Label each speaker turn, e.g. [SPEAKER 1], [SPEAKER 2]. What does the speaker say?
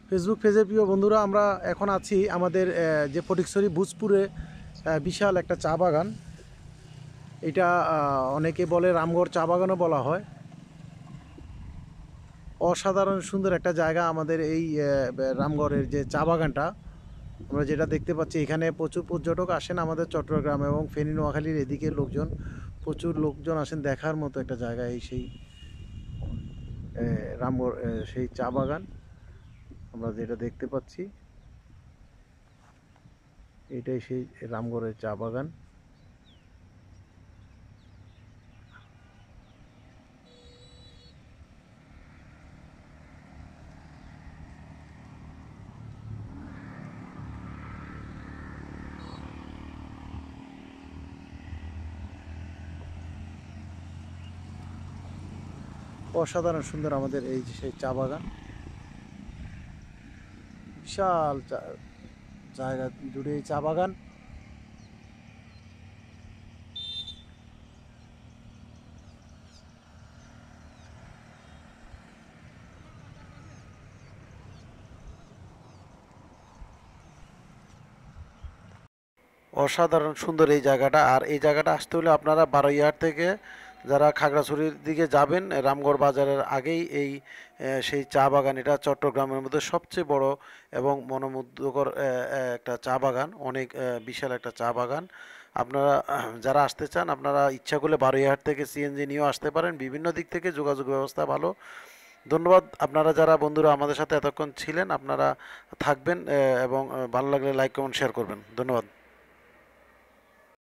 [SPEAKER 1] Facebook পেজের প্রিয় বন্ধুরা, আমরা এখন আছি আমাদের যে ফটিকছড়ি ভূজপুরে বিশাল একটা চা বাগান। এটা অনেকে বলে রামগড় চা বাগানও বলা হয়। অসাধারণ সুন্দর একটা জায়গা আমাদের এই রামগড়ের যে চা বাগানটা আমরা যেটা দেখতে পাচ্ছি। এখানে প্রচুর পর্যটক আসেন আমাদের চট্টগ্রাম এবং ফেনী নোয়াখালীর এদিকে লোকজন, প্রচুর লোকজন আসেন দেখার মতো একটা জায়গা। এই সেই রামগড় সেই চা বাগান আমরা যেটা দেখতে পাচ্ছি, এটাই সেই রামগড়ের চা বাগান। অসাধারণ সুন্দর আমাদের এই যে সেই চা বাগান, বিশাল জায়গা জুড়ে এই চা বাগান। অসাধারণ সুন্দর এই জায়গাটা। আর এই জায়গাটা আসতে হলে আপনারা বারৈয়াহাট থেকে যারা খাগড়াছড়ির দিকে যাবেন, রামগড় বাজারের আগেই এই সেই চা বাগান। এটা চট্টগ্রামের মধ্যে সবচেয়ে বড় এবং মনোমুগ্ধকর একটা চা বাগান, অনেক বিশাল একটা চা বাগান। আপনারা যারা আসতে চান, আপনারা ইচ্ছা করলে বারৈয়াহাট থেকে সিএনজি নিয়েও আসতে পারেন। বিভিন্ন দিক থেকে যোগাযোগ ব্যবস্থা ভালো। ধন্যবাদ। আপনারা যারা বন্ধুরা আমাদের সাথে এতক্ষণ ছিলেন, আপনারা থাকবেন এবং ভালো লাগলে লাইক কমেন্ট শেয়ার করবেন। ধন্যবাদ।